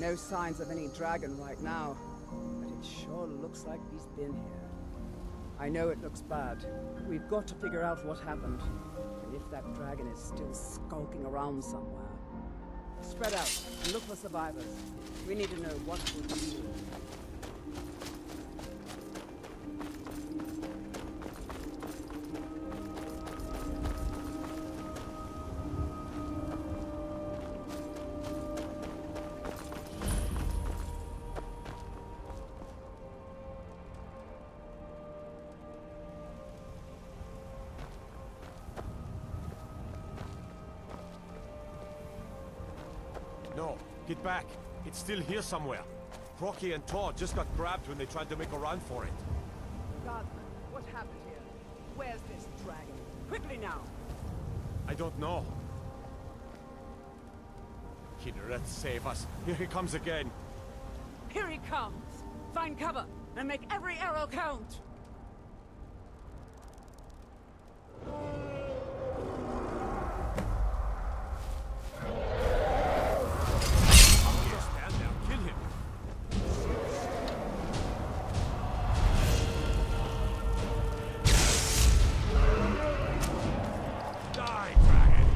No signs of any dragon right now, but it sure looks like he's been here. I know it looks bad, but we've got to figure out what happened, and if that dragon is still skulking around somewhere. Spread out and look for survivors. We need to know what we're doing. No, get back. It's still here somewhere. Rocky and Thor just got grabbed when they tried to make a run for it. Guardsman, what happened here? Where's this dragon? Quickly now! I don't know. Kidret, save us. Here he comes again. Here he comes! Find cover and make every arrow count! Stand there, kill him. Die, dragon!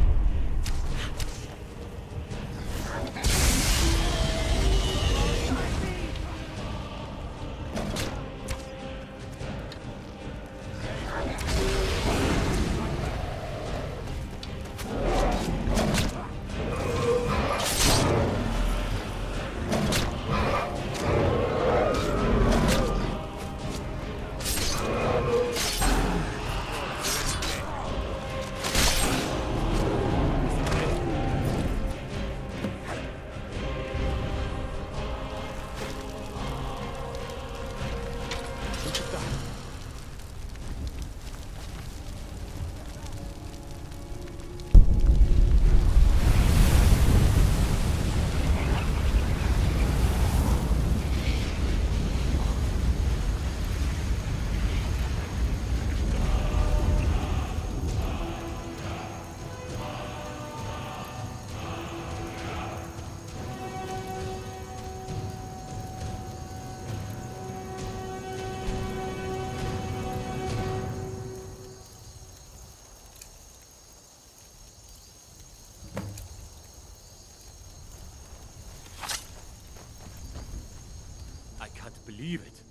I can't believe it.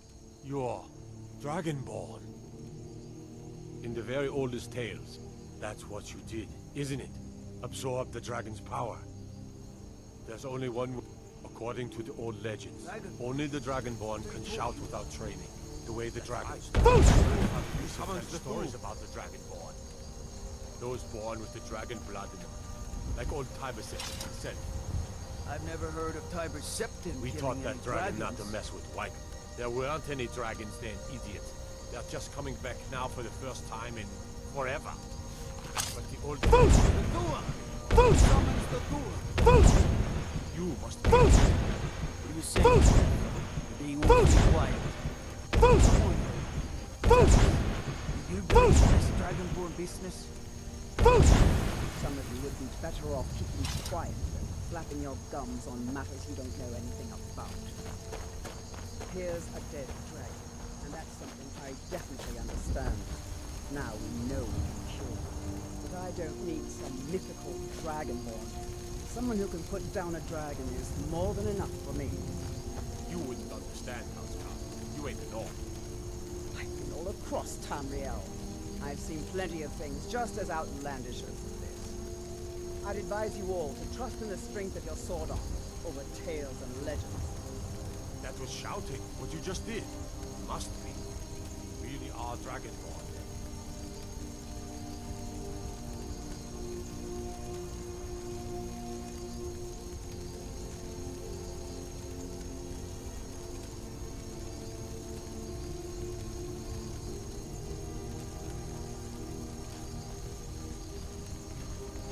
You're Dragonborn. In the very oldest tales, that's what you did, isn't it? Absorb the dragon's power. There's only one, according to the old legends. Only the Dragonborn can shout without training, the way the dragons do. Someone's the stories about the Dragonborn. Those born with the dragon blood in them, like old Tiber said himself. I've never heard of Tiber Septim. We taught that dragon not to mess with White. There weren't any dragons then, idiot. They're just coming back now for the first time in forever. But the old... Boost! The door! Boost! Summons the door! Boost! You must... Boost! What do you say? Boost! They won't be quiet. Boost! Boost! You boost this Dragonborn business? Boost! Some of you would be better off keeping quiet than flapping your gums on matters you don't know anything about. Here's a dead dragon, and that's something I definitely understand. Now we know we can kill him. But I don't need some mythical dragonborn. Someone who can put down a dragon is more than enough for me. You wouldn't understand, Housecarl. You ain't an orc. I've been all across Tamriel. I've seen plenty of things just as outlandish as this. I'd advise you all to trust in the strength of your sword arm over tales and legends. That was shouting, what you just did. Must be. You really are Dragonborn.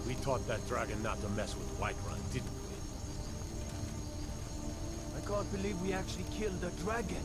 We taught that dragon not to mess with Whiterun, didn't we? I can't believe we actually killed a dragon.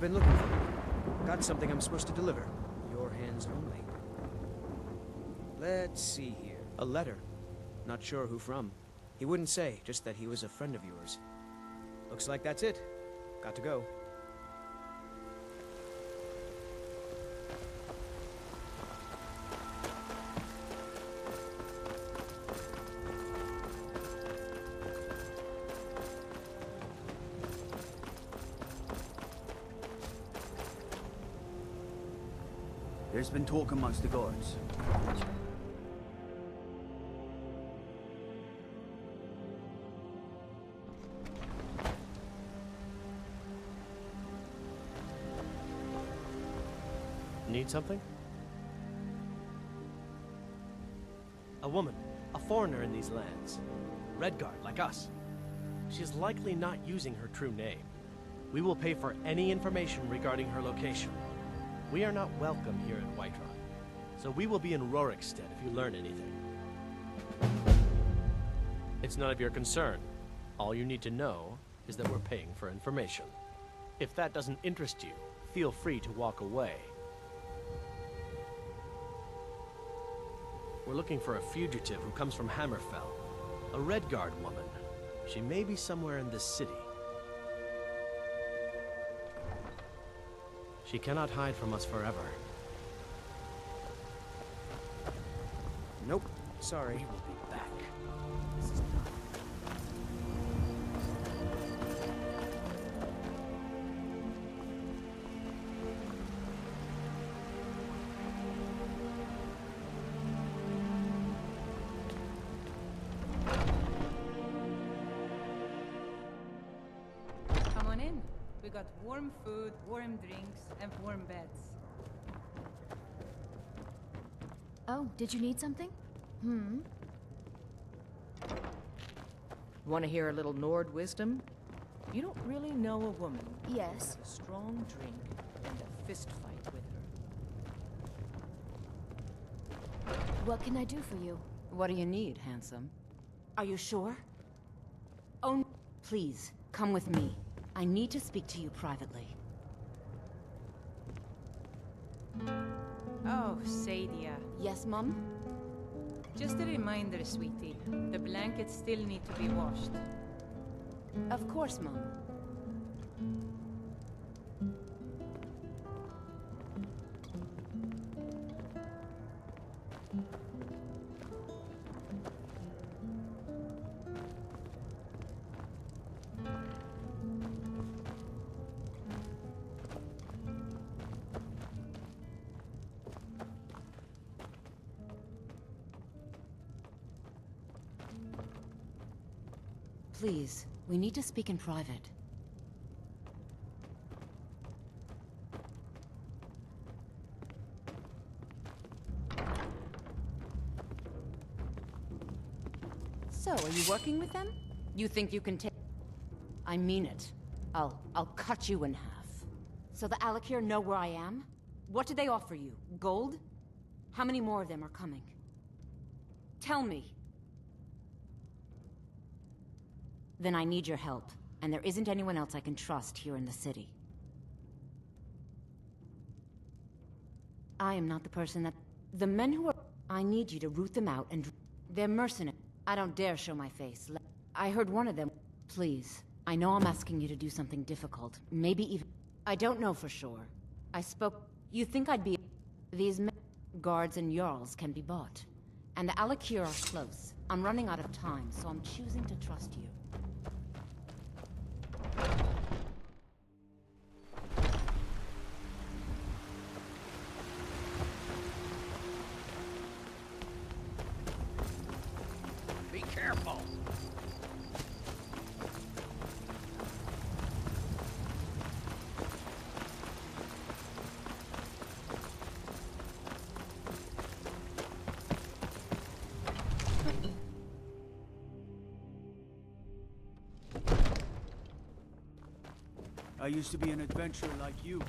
You've been looking for me. Got something I'm supposed to deliver. Your hands only. Let's see here. A letter. Not sure who from. He wouldn't say, just that he was a friend of yours. Looks like that's it. Got to go. There's been talk amongst the guards. Need something? A woman, a foreigner in these lands. Redguard, like us. She's likely not using her true name. We will pay for any information regarding her location. We are not welcome here at Whiterun, so we will be in Rorikstead if you learn anything. It's none of your concern. All you need to know is that we're paying for information. If that doesn't interest you, feel free to walk away. We're looking for a fugitive who comes from Hammerfell. A Redguard woman. She may be somewhere in this city. She cannot hide from us forever. Nope. Sorry. We will be back. Come on in. We got warm food, warm drinks, and warm beds. Oh, did you need something? Want to hear a little Nord wisdom? You don't really know a woman. Yes. Have a strong drink and a fist fight with her. What can I do for you? What do you need, handsome? Are you sure? Oh, please, come with me. I need to speak to you privately. Oh, Sadia. Yes, Mum? Just a reminder, sweetie. The blankets still need to be washed. Of course, Mum. Please, we need to speak in private. So, are you working with them? You think you can take... I mean it. I'll cut you in half. So the Alakir know where I am? What did they offer you? Gold? How many more of them are coming? Tell me. Then I need your help, and there isn't anyone else I can trust here in the city. I am not the person that... The men who are... I need you to root them out and... They're mercenaries. I don't dare show my face. I heard one of them... Please. I know I'm asking you to do something difficult. Maybe even... I don't know for sure. I spoke... You think I'd be... These men... Guards and Jarls can be bought. And the Alakir are close. I'm running out of time, so I'm choosing to trust you. Be careful! I used to be an adventurer like you.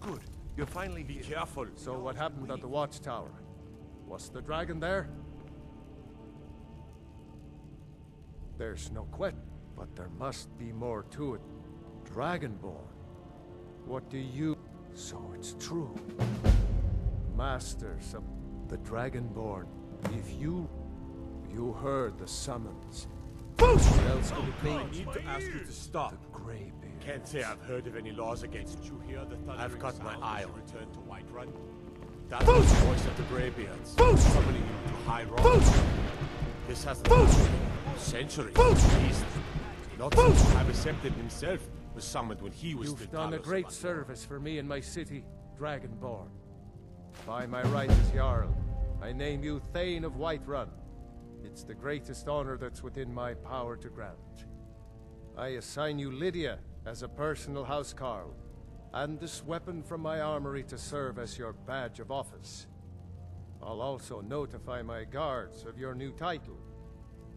Good. You're finally Be here. careful. So what happened at the watchtower? Was the dragon there? There's no question, but there must be more to it. Dragonborn? What do you... So it's true. Masters of the Dragonborn, if you heard the summons, what else could it I mean? need to ask you to stop. The Greybeard. Can't say I've heard of any laws against you here. I've got my eye on return to Whiterun. That was the voice of the Greybeards, summoning you to High Rock. This hasn't happened in centuries, at least. Not since Abiceptin himself was summoned when he was You've still done a Talos great of Andor. service for me and my city, Dragonborn. By my right as Jarl, I name you Thane of Whiterun. It's the greatest honor that's within my power to grant. I assign you Lydia as a personal housecarl, and this weapon from my armory to serve as your badge of office. I'll also notify my guards of your new title.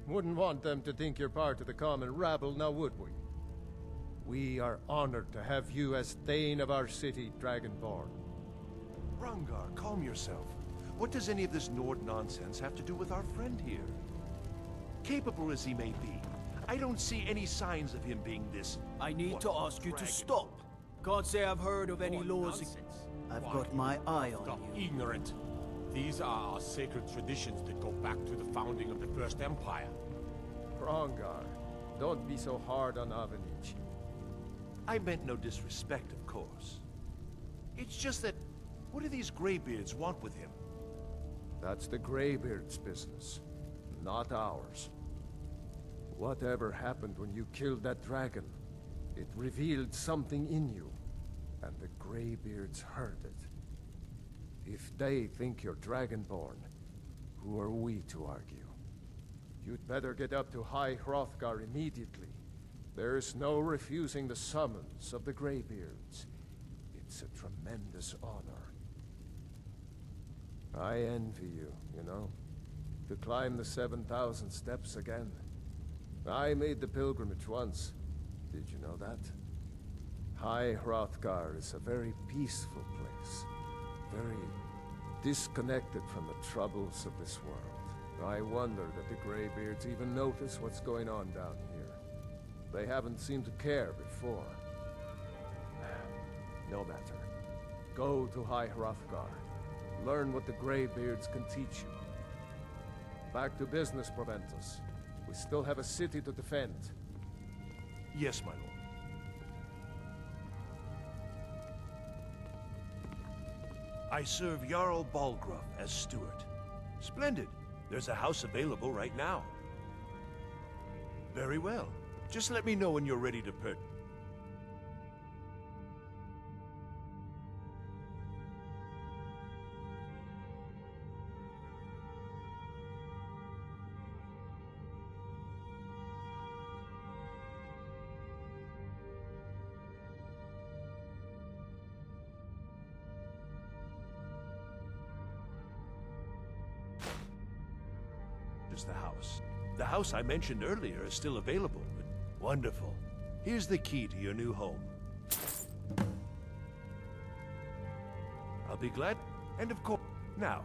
Wouldn't want them to think you're part of the common rabble, now would we? We are honored to have you as Thane of our city, Dragonborn. Rangar, calm yourself. What does any of this Nord nonsense have to do with our friend here? Capable as he may be, I don't see any signs of him being this... I need to ask you to dragon. stop. Can't say I've heard of any What laws. nonsense. I've Why? got my eye on Stop, you. ignorant. These are our sacred traditions that go back to the founding of the First Empire. Rongar, don't be so hard on Avenich. I meant no disrespect, of course. It's just that, what do these Greybeards want with him? That's the Greybeard's business, not ours. Whatever happened when you killed that dragon, it revealed something in you, and the Greybeards heard it. If they think you're Dragonborn, who are we to argue? You'd better get up to High Hrothgar immediately. There's no refusing the summons of the Greybeards. It's a tremendous honor. I envy you, you know, to climb the 7,000 steps again. I made the pilgrimage once. Did you know that? High Hrothgar is a very peaceful place. Very disconnected from the troubles of this world. I wonder that the Greybeards even notice what's going on down here. They haven't seemed to care before. No matter. Go to High Hrothgar. Learn what the Greybeards can teach you. Back to business, Proventus. We still have a city to defend. Yes, my lord. I serve Jarl Balgruuf as steward. Splendid. There's a house available right now. Very well. Just let me know when you're ready to purchase. The house. The house I mentioned earlier is still available. Wonderful. Here's the key to your new home. I'll be glad. And of course, now,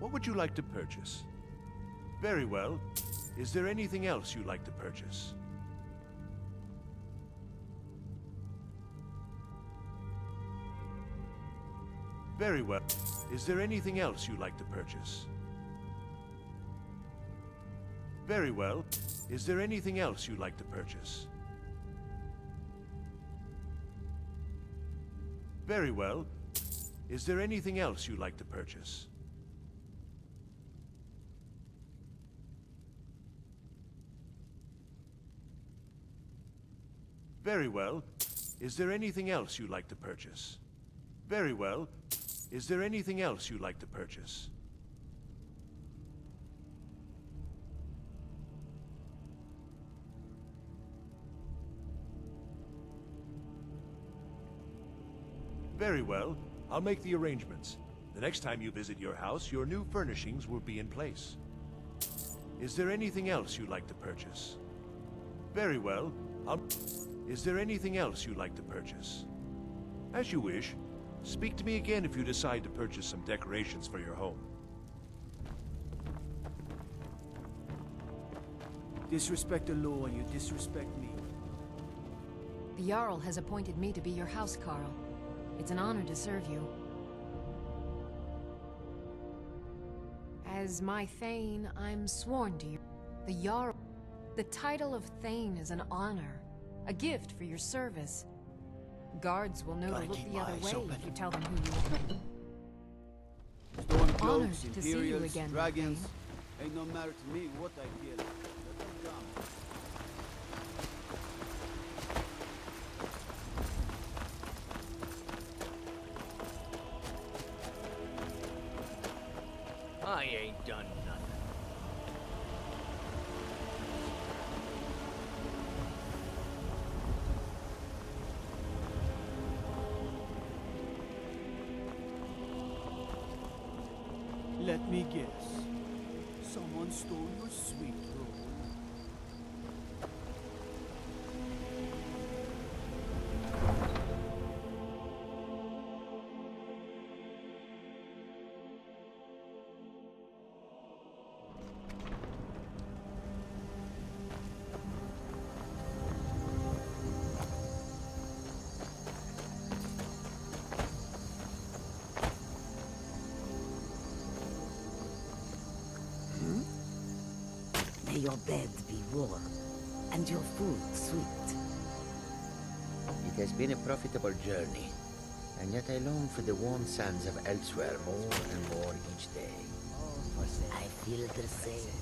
what would you like to purchase? Very well. Is there anything else you'd like to purchase? Very well. Is there anything else you'd like to purchase? Very well. Is there anything else you'd like to purchase? Very well. Is there anything else you'd like to purchase? Very well. Is there anything else you'd like to purchase? Very well. Is there anything else you'd like to purchase? Very well. I'll make the arrangements. The next time you visit your house, your new furnishings will be in place. Is there anything else you'd like to purchase? Very well. Is there anything else you'd like to purchase? As you wish. Speak to me again if you decide to purchase some decorations for your home. Disrespect the law and you disrespect me. The Jarl has appointed me to be your housecarl. It's an honor to serve you. As my Thane, I'm sworn to you. The Jarl... The title of Thane is an honor. A gift for your service. Guards will know to look the other way if you tell them who you are. Honored to see you again, dragons. Thane. Ain't no matter to me what I feel. Let them come. I ain't done nothing. Let me guess. Someone stole your sweet roll. May your bed be warm, and your food sweet. It has been a profitable journey, and yet I long for the warm sands of elsewhere more and more each day. I feel the same.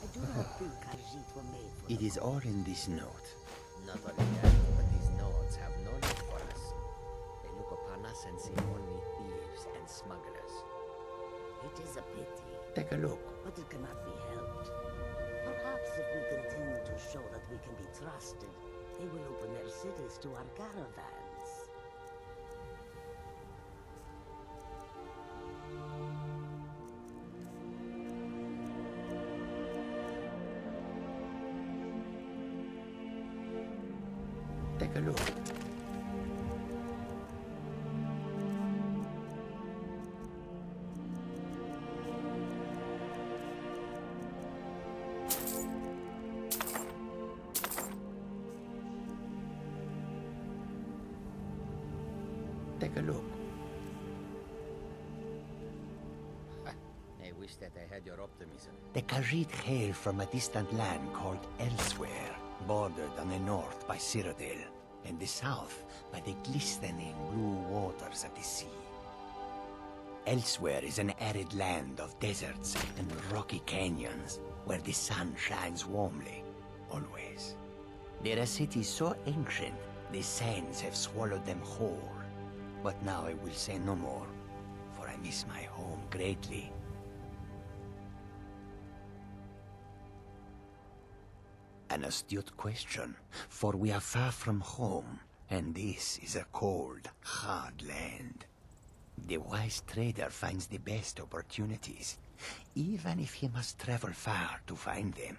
I do not think Khajiit were made for It is all in this note. Not only that, but these notes have no need for us. They look upon us and see only thieves and smugglers. It is a pity. Take a look. But it cannot be helped. Perhaps if we continue to show that we can be trusted, they will open their cities to our caravans. Take a look. Take a look. I wish that I had your optimism. The Khajiit hail from a distant land called Elsewhere, bordered on the north by Cyrodiil, and the south by the glistening blue waters of the sea. Elsewhere is an arid land of deserts and rocky canyons, where the sun shines warmly, always. There are cities so ancient, the sands have swallowed them whole. But now I will say no more, for I miss my home greatly. An astute question, for we are far from home, and this is a cold, hard land. The wise trader finds the best opportunities, even if he must travel far to find them.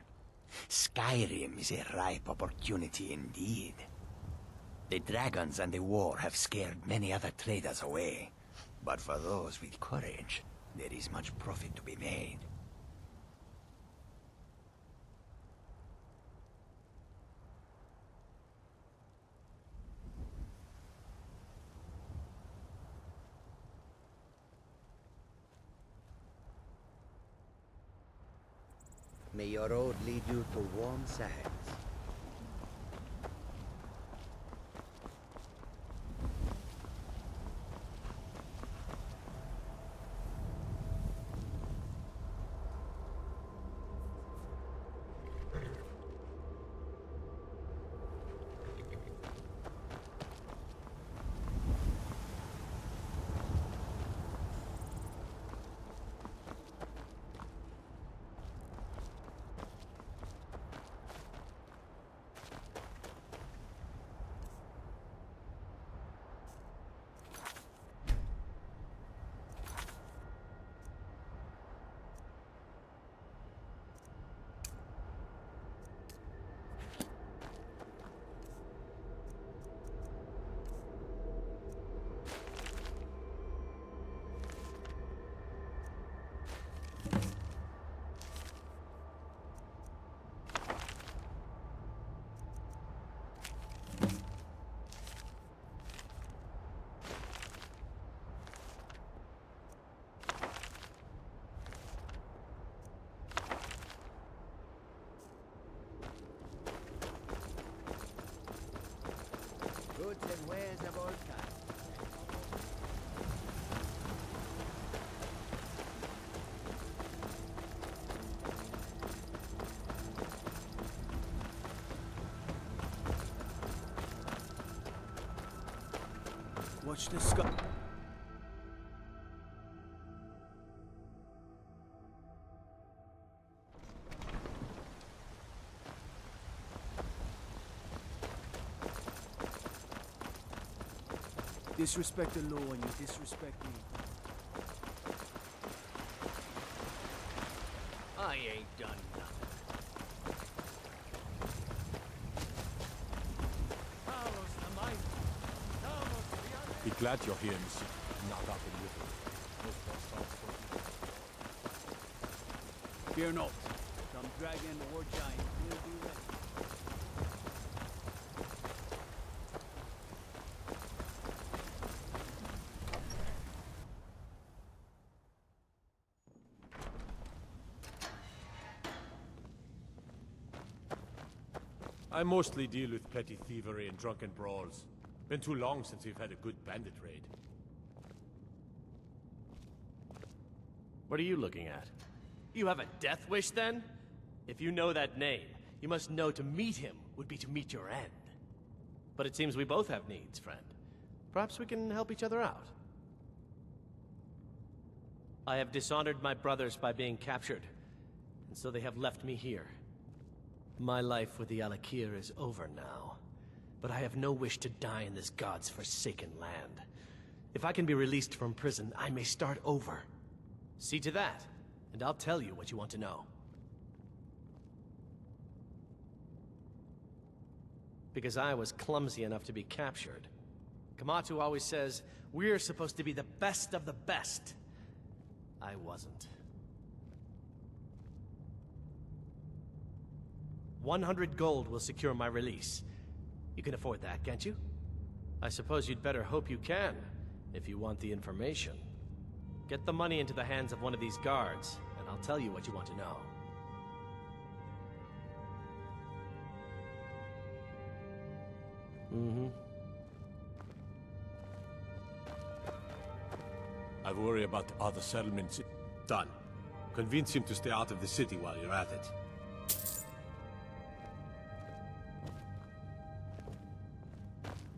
Skyrim is a ripe opportunity indeed. The dragons and the war have scared many other traders away, but for those with courage, there is much profit to be made. May your road lead you to warm sands. Watch the sky. Disrespect the law and you disrespect me. I ain't done nothing. Be glad you're here, monsieur. Not up in little. Fear not. Some dragon or giant will be ready. I mostly deal with petty thievery and drunken brawls. Been too long since we've had a good bandit raid. What are you looking at? You have a death wish, then? If you know that name, you must know to meet him would be to meet your end. But it seems we both have needs, friend. Perhaps we can help each other out. I have dishonored my brothers by being captured, and so they have left me here. My life with the Alakir is over now, but I have no wish to die in this god's forsaken land. If I can be released from prison, I may start over. See to that, and I'll tell you what you want to know. Because I was clumsy enough to be captured. Kamatu always says, we're supposed to be the best of the best. I wasn't. 100 gold will secure my release. You can afford that, can't you? I suppose you'd better hope you can, if you want the information. Get the money into the hands of one of these guards, and I'll tell you what you want to know. I worry about the other settlements. Done. Convince him to stay out of the city while you're at it.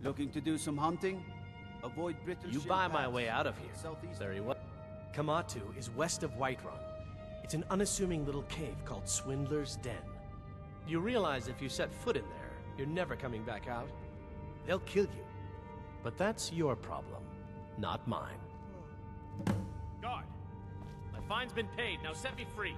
Looking to do some hunting? Avoid British. You buy my way out of here. Very well. Kamatu is west of Whiterun. It's an unassuming little cave called Swindler's Den. You realize if you set foot in there, you're never coming back out. They'll kill you. But that's your problem, not mine. Guard! My fine's been paid, now set me free!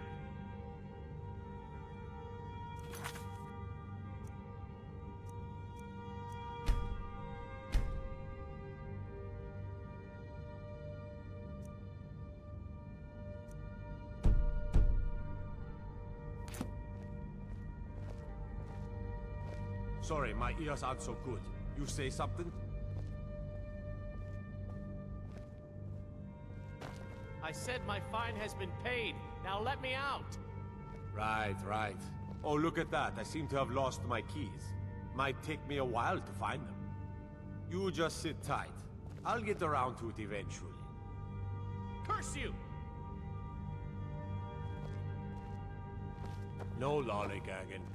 Sorry, my ears aren't so good. You say something? I said my fine has been paid. Now let me out! Right, right. Oh, look at that. I seem to have lost my keys. Might take me a while to find them. You just sit tight. I'll get around to it eventually. Curse you! No lollygagging.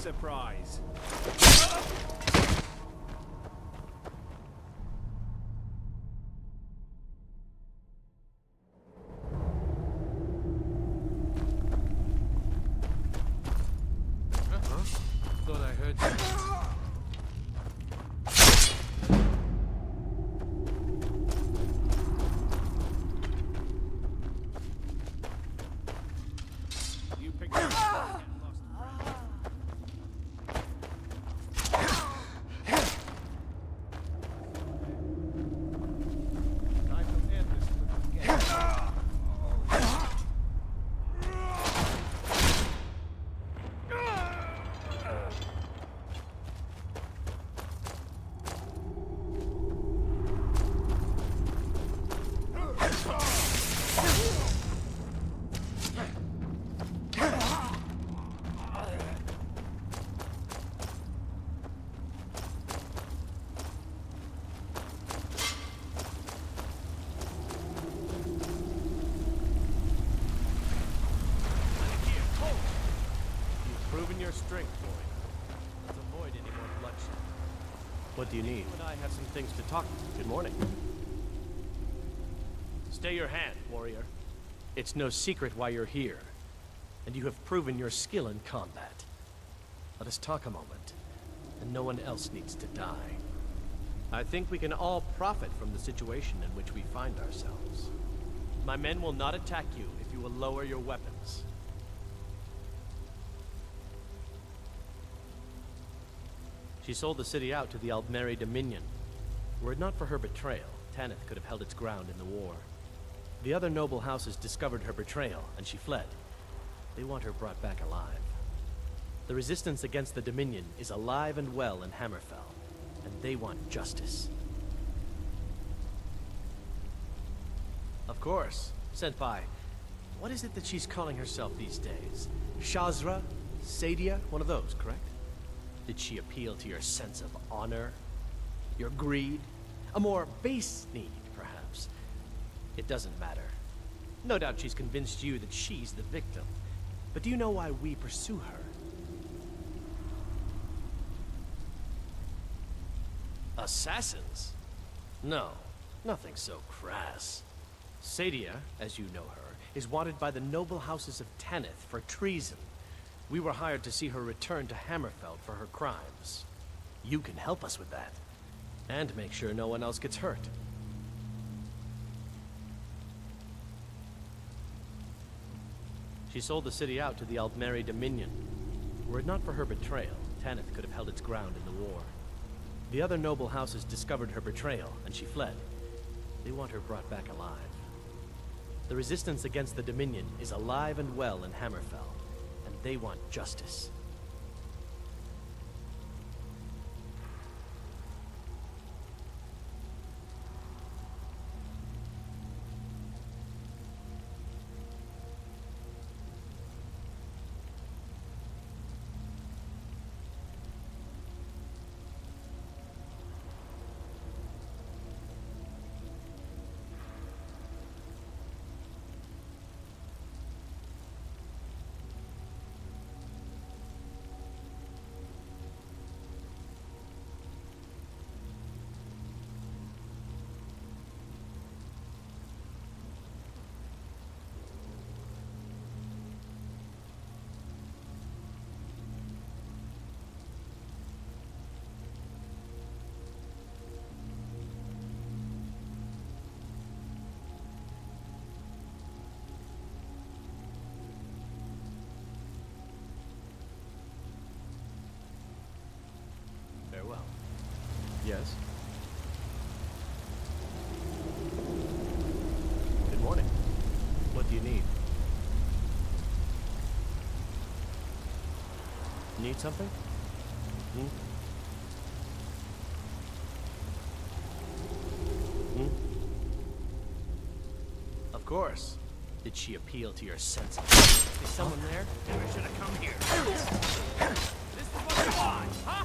surprise. Thought I heard You picked up. Time to end this little game. You've proven your strength, boy. Let's avoid any more bloodshed. What do you need? You and I have some things to talk. Good morning. Stay your hand, warrior. It's no secret why you're here, and you have proven your skill in combat. Let us talk a moment, and no one else needs to die. I think we can all profit from the situation in which we find ourselves. My men will not attack you if you will lower your weapons. She sold the city out to the Aldmeri Dominion. Were it not for her betrayal, Tanith could have held its ground in the war. The other noble houses discovered her betrayal, and she fled. They want her brought back alive. The resistance against the Dominion is alive and well in Hammerfell, and they want justice. Of course. Senpai, what is it that she's calling herself these days? Shazra? Sadia? One of those, correct? Did she appeal to your sense of honor? Your greed? A more base need, perhaps? It doesn't matter. No doubt she's convinced you that she's the victim. But do you know why we pursue her? Assassins? No, nothing so crass. Sadia, as you know her, is wanted by the noble houses of Tanith for treason. We were hired to see her return to Hammerfell for her crimes. You can help us with that, and make sure no one else gets hurt. She sold the city out to the Aldmeri Dominion. Were it not for her betrayal, Tanith could have held its ground in the war. The other noble houses discovered her betrayal, and she fled. They want her brought back alive. The resistance against the Dominion is alive and well in Hammerfell, and they want justice. Farewell. Yes? Good morning. What do you need? Need something? Hmm? Hmm? Of course. Did she appeal to your sense of... Is someone there? Maybe I should have come here. This is what you want, huh?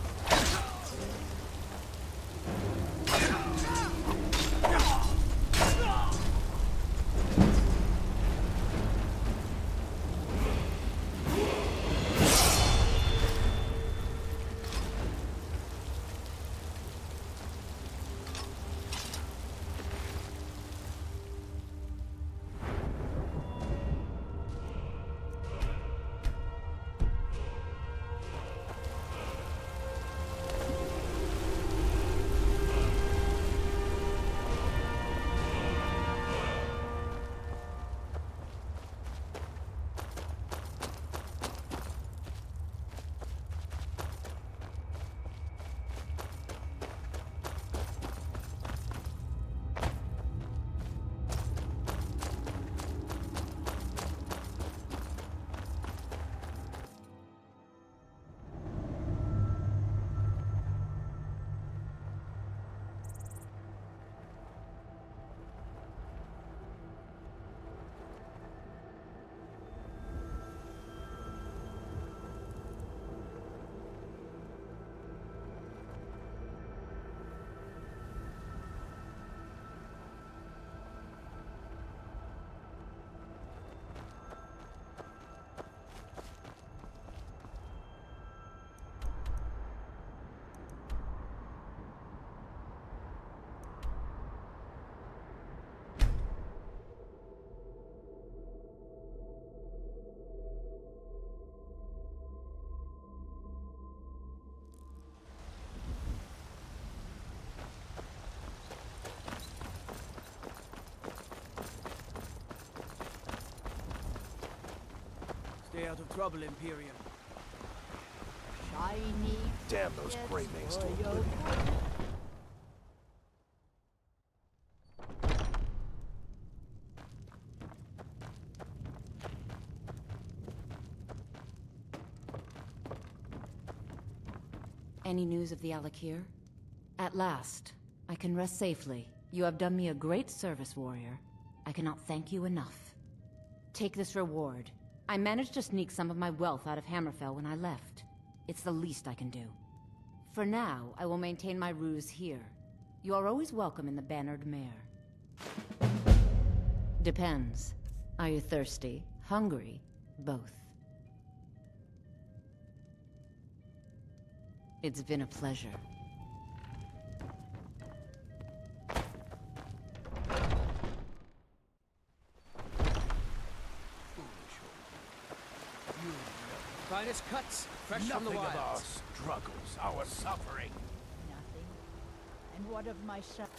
Stay out of trouble, Imperium. Shiny. Damn those Grey Mates to your oblivion. Any news of the Alakir? At last, I can rest safely. You have done me a great service, warrior. I cannot thank you enough. Take this reward. I managed to sneak some of my wealth out of Hammerfell when I left. It's the least I can do. For now, I will maintain my ruse here. You are always welcome in the Bannered Mare. Depends. Are you thirsty? Hungry? Both. It's been a pleasure. Finest cuts, fresh from the Nothing of our wilds. struggles, our suffering. Nothing. And what of myself?